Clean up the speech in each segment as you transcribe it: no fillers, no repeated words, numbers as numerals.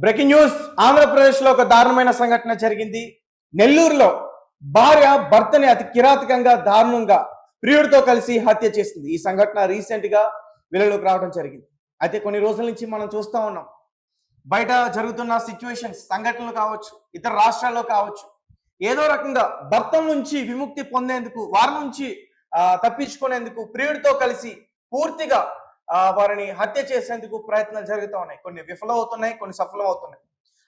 Breaking news. ఆంధ్రప్రదేశ్లో ఒక దారుణమైన సంఘటన జరిగింది. నెల్లూరులో భార్య భర్తని అతి కిరాతకంగా దారుణంగా ప్రియుడితో కలిసి హత్య చేసింది. ఈ సంఘటన రీసెంట్ గా వెలుగులోకి రావడం జరిగింది. అయితే కొన్ని రోజుల నుంచి మనం చూస్తూ ఉన్నాం, బయట జరుగుతున్న సిచ్యువేషన్స్, సంఘటనలు కావచ్చు, ఇతర రాష్ట్రాల్లో కావచ్చు, ఏదో రకంగా భర్త నుంచి విముక్తి పొందేందుకు, వారి నుంచి తప్పించుకునేందుకు ప్రియుడితో కలిసి పూర్తిగా వారిని హత్య చేసేందుకు ప్రయత్నాలు జరుగుతూ ఉన్నాయి. కొన్ని విఫలం అవుతున్నాయి, కొన్ని సఫలం అవుతున్నాయి.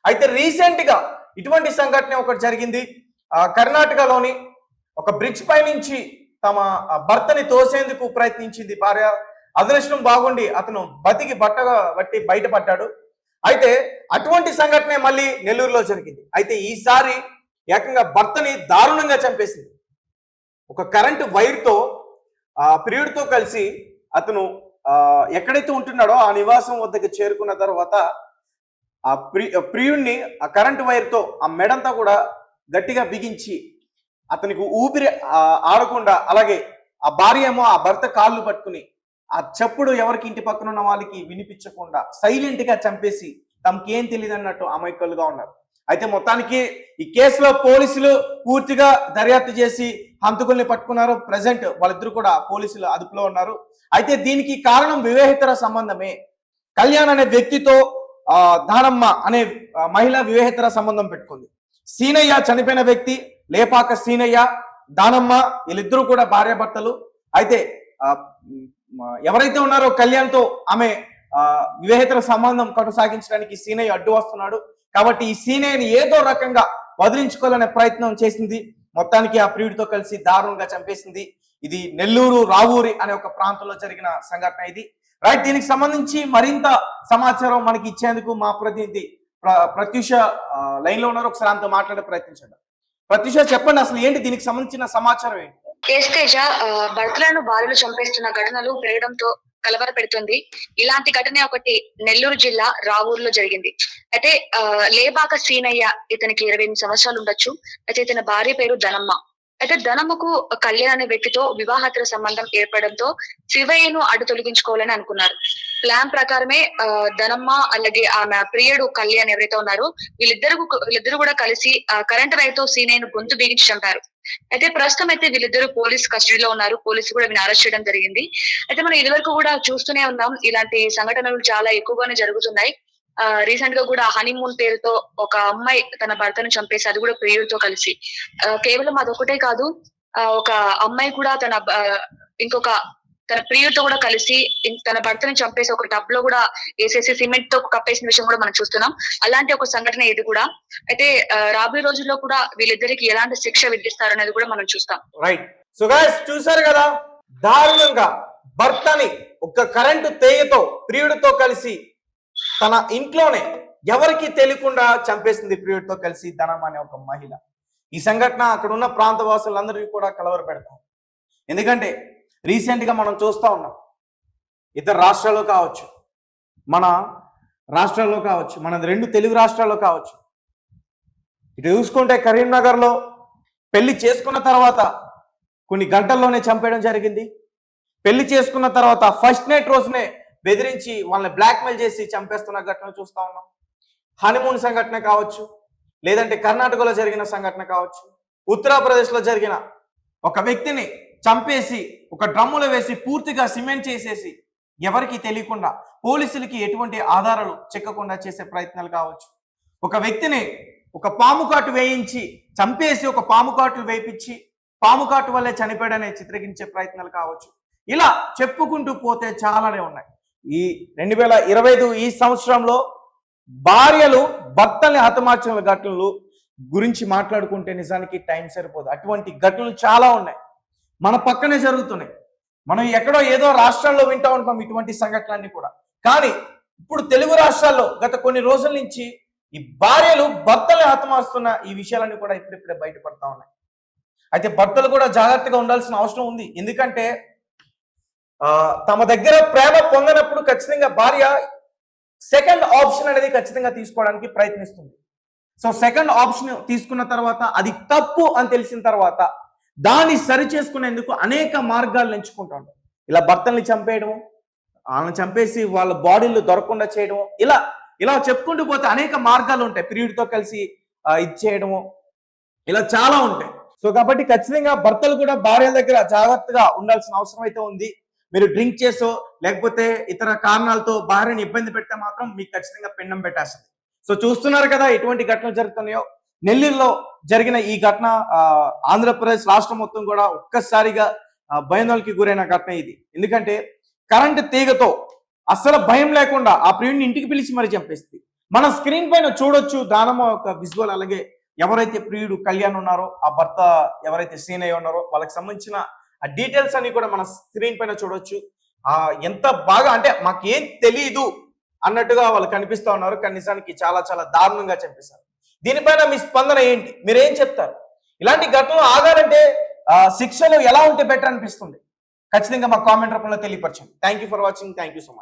అయితే రీసెంట్ గా ఇటువంటి సంఘటన ఒకటి జరిగింది. కర్ణాటకలోని ఒక బ్రిడ్జ్ పై నుంచి తమ భర్తని తోసేందుకు ప్రయత్నించింది భార్య. అదృష్టం బాగుండి అతను బతికి బట్టి బయటపడ్డాడు. అయితే అటువంటి సంఘటనే మళ్ళీ నెల్లూరులో జరిగింది. అయితే ఈసారి ఏకంగా భర్తని దారుణంగా చంపేసింది. ఒక కరెంటు వైర్తో ప్రియుడితో కలిసి అతను ఎక్కడైతే ఉంటున్నాడో ఆ నివాసం వద్దకు చేరుకున్న తర్వాత ఆ ప్రియుడిని ఆ కరెంటు వైర్తో ఆ మెడంతా కూడా గట్టిగా బిగించి అతనికి ఊపిరి ఆడకుండా, అలాగే ఆ భార్య ఏమో ఆ భర్త కాళ్ళు పట్టుకుని ఆ చప్పుడు ఎవరికి ఇంటి పక్కన ఉన్న వాళ్ళకి వినిపించకుండా సైలెంట్ గా చంపేసి తమకేం తెలియదు అన్నట్టు అమాయకులుగా ఉన్నారు. అయితే మొత్తానికి ఈ కేసులో పోలీసులు పూర్తిగా దర్యాప్తు చేసి హంతకుల్ని పట్టుకున్నారు. ప్రజెంట్ వాళ్ళిద్దరు కూడా పోలీసులు అదుపులో ఉన్నారు. అయితే దీనికి కారణం వివాహేతర సంబంధమే. కళ్యాణ్ అనే వ్యక్తితో దానమ్మ అనే మహిళ వివాహేతర సంబంధం పెట్టుకుంది. సీనయ్య చనిపోయిన వ్యక్తి, లేపాక సీనయ్య, దానమ్మ, వీళ్ళిద్దరూ కూడా భార్యాభర్తలు. అయితే ఎవరైతే ఉన్నారో కళ్యాణ్తో ఆమె వివాహేతర సంబంధం కొనసాగించడానికి సీనయ్య అడ్డు వస్తున్నాడు. కాబట్టి ఈ సీనయ్యని ఏదో రకంగా వదిలించుకోవాలనే ప్రయత్నం చేసింది. మొత్తానికి ఆ ప్రియుడితో కలిసి దారుణంగా చంపేసింది. ఇది నెల్లూరు రావూరి అనే ఒక ప్రాంతంలో జరిగిన సంఘటన ఇది. రైట్, దీనికి సంబంధించి మరింత సమాచారం మనకి ఇచ్చేందుకు మా ప్రతినిధి ప్రత్యూష లైన్ లో ఉన్నారు. ఒకసారి ఆమెతో మాట్లాడే ప్రయత్నించండి. ప్రత్యూష, చెప్పండి, అసలు ఏంటి దీనికి సంబంధించిన సమాచారం ఏంటి? తేజ, భర్తలను భార్యలు చంపేస్తున్న ఘటనలు పెరగడంతో కలవర పెడుతుంది. ఇలాంటి ఘటన ఒకటి నెల్లూరు జిల్లా రావూరులో జరిగింది. అయితే లేబాక సీనయ్య, ఇతనికి 28 సంవత్సరాలు ఉండొచ్చు. అయితే ఇతని భార్య పేరు ధనమ్మ. అయితే ధనమ్మకు కళ్యాణ్ అనే వ్యక్తితో వివాహేతర సంబంధం ఏర్పడంతో శివయ్యను అడ్డు తొలగించుకోవాలని అనుకున్నారు. ప్లాన్ ప్రకారమే ధనమ్మ అలాగే ఆమె ప్రియుడు కళ్యాణ్ ఎవరైతే ఉన్నారో వీళ్ళిద్దరు కూడా కలిసి కరెంట్ వైర్తో సీనయ్యను గొంతు బిగించి చంపారు. అయితే ప్రస్తుతం అయితే వీళ్ళిద్దరు పోలీస్ కస్టడీలో ఉన్నారు. పోలీసులు కూడా వీళ్ళని అరెస్ట్ చేయడం జరిగింది. అయితే మనం ఇదివరకు కూడా చూస్తూనే ఉన్నాం, ఇలాంటి సంఘటనలు చాలా ఎక్కువగానే జరుగుతున్నాయి. రీసెంట్ గా కూడా హనీమూన్ పేరుతో ఒక అమ్మాయి తన భర్తను చంపేసి, అది కూడా ప్రియుడితో కలిసి. కేవలం అదొకటే కాదు, ఒక అమ్మాయి కూడా తన ప్రియుడితో కూడా కలిసి తన భర్తని చంపేసి ఒక టబ్ లో కూడా వేసేసి సిమెంట్ తో కప్పేసిన విషయం కూడా మనం చూస్తున్నాం. అలాంటి ఒక సంఘటన ఇది కూడా. అయితే రాబోయే రోజుల్లో కూడా వీళ్ళిద్దరికి ఎలాంటి శిక్ష విధిస్తారనేది కూడా మనం చూస్తాం. రైట్, సో గైస్ చూసారు కదా, దారుణంగా భర్తని ఒక కరెంటు తేయతో ప్రియుడితో కలిసి తన ఇంట్లోనే ఎవరికి తెలియకుండా చంపేసింది ప్రియుడితో కలిసి ధనమ్మ అనే ఒక మహిళ. ఈ సంఘటన అక్కడ ఉన్న ప్రాంత వాసులందరికీ కూడా కలవర పెడతాం. ఎందుకంటే రీసెంట్ గా మనం చూస్తూ ఉన్నాం, ఇతర రాష్ట్రాల్లో కావచ్చు, మన రాష్ట్రాల్లో కావచ్చు, మన 2 తెలుగు రాష్ట్రాల్లో కావచ్చు, ఇటు చూసుకుంటే కరీంనగర్లో పెళ్లి చేసుకున్న తర్వాత కొన్ని గంటల్లోనే చంపేయడం జరిగింది. పెళ్లి చేసుకున్న తర్వాత ఫస్ట్ నైట్ రోజునే బెదిరించి వాళ్ళని బ్లాక్మెయిల్ చేసి చంపేస్తున్న ఘటన చూస్తూ ఉన్నాం. హనీమూన్ సంఘటన కావచ్చు, లేదంటే కర్ణాటకలో జరిగిన సంఘటన కావచ్చు, ఉత్తరప్రదేశ్లో జరిగిన ఒక వ్యక్తిని చంపేసి ఒక డ్రమ్ములో వేసి పూర్తిగా సిమెంట్ చేసేసి ఎవరికి తెలియకుండా, పోలీసులకి ఎటువంటి ఆధారాలు చెక్కకుండా చేసే ప్రయత్నాలు కావచ్చు, ఒక వ్యక్తిని ఒక పాము కాటు వేయించి చంపేసి ఒక పాము కాటు వేయించి పాము కాటు వల్లే చనిపోయాడనే చిత్రీకరించే ప్రయత్నాలు కావచ్చు. ఇలా చెప్పుకుంటూ పోతే చాలానే ఉన్నాయి. ఈ 2025 ఈ సంవత్సరంలో భార్యలు భర్తల్ని హతమార్చిన ఘటనలు గురించి మాట్లాడుకుంటే నిజానికి టైం సరిపోదు. అటువంటి ఘటనలు చాలా ఉన్నాయి, మన పక్కనే జరుగుతున్నాయి. మనం ఎక్కడో ఏదో రాష్ట్రాల్లో వింటూ ఉంటాం ఇటువంటి సంఘటనలన్నీ కూడా. కానీ ఇప్పుడు తెలుగు రాష్ట్రాల్లో గత కొన్ని రోజుల నుంచి ఈ భార్యలు భర్తల్ని హతమారుస్తున్న ఈ విషయాలన్నీ కూడా ఇప్పుడిప్పుడే బయటపడతా ఉన్నాయి. అయితే భర్తలు కూడా జాగ్రత్తగా ఉండాల్సిన అవసరం ఉంది. ఎందుకంటే తమ దగ్గర ప్రేమ పొందినప్పుడు ఖచ్చితంగా భార్య సెకండ్ ఆప్షన్ అనేది ఖచ్చితంగా తీసుకోవడానికి ప్రయత్నిస్తుంది. సో సెకండ్ ఆప్షన్ తీసుకున్న తర్వాత అది తప్పు అని తెలిసిన తర్వాత దాన్ని సరి చేసుకునేందుకు అనేక మార్గాలు ఎంచుకుంటాడు. ఇలా భర్తల్ని చంపేయడం, వాళ్ళని చంపేసి వాళ్ళ బాడీలు దొరకకుండా చేయడం, ఇలా ఇలా చెప్పుకుంటూ పోతే అనేక మార్గాలు ఉంటాయి ప్రియుడితో కలిసి ఇది చేయడము, ఇలా చాలా ఉంటాయి. సో కాబట్టి ఖచ్చితంగా భర్తలు కూడా భార్యల దగ్గర జాగ్రత్తగా ఉండాల్సిన అవసరం అయితే ఉంది. మీరు డ్రింక్ చేసో లేకపోతే ఇతర కారణాలతో భార్యని ఇబ్బంది పెడితే మాత్రం మీకు ఖచ్చితంగా పిండం పెట్టేస్తుంది. సో చూస్తున్నారు కదా ఎటువంటి ఘటనలు జరుగుతున్నాయో. నెల్లూరులో జరిగిన ఈ ఘటన ఆంధ్రప్రదేశ్ రాష్ట్రం మొత్తం కూడా ఒక్కసారిగా భయాందోళనకి గురైన ఘటన ఇది. ఎందుకంటే కరెంటు తీగతో అస్సలు భయం లేకుండా ఆ ప్రియుడిని ఇంటికి పిలిచి మరి చంపేస్తుంది. మన స్క్రీన్ పైన చూడొచ్చు దానమ్మ ఒక విజువల్, అలాగే ఎవరైతే ప్రియుడు కళ్యాణ్ ఉన్నారో ఆ భర్త ఎవరైతే సీనయ్య ఉన్నారో వాళ్ళకి సంబంధించిన ఆ డీటెయిల్స్ అన్ని కూడా మన స్క్రీన్ పైన చూడొచ్చు. ఎంత బాగా అంటే మాకేం తెలియదు అన్నట్టుగా వాళ్ళు కనిపిస్తా ఉన్నారు. కానీ నిజానికి చాలా చాలా దారుణంగా చంపేశారు. దీనిపైన మీ స్పందన ఏంటి? మీరేం చెప్తారు? ఇలాంటి ఘటనలు ఆగాలంటే శిక్షలు ఎలా ఉంటే బెటర్ అనిపిస్తుంది? ఖచ్చితంగా మా కామెంట్ రూపంలో తెలియపరచండి. Thank you for watching. Thank you so much.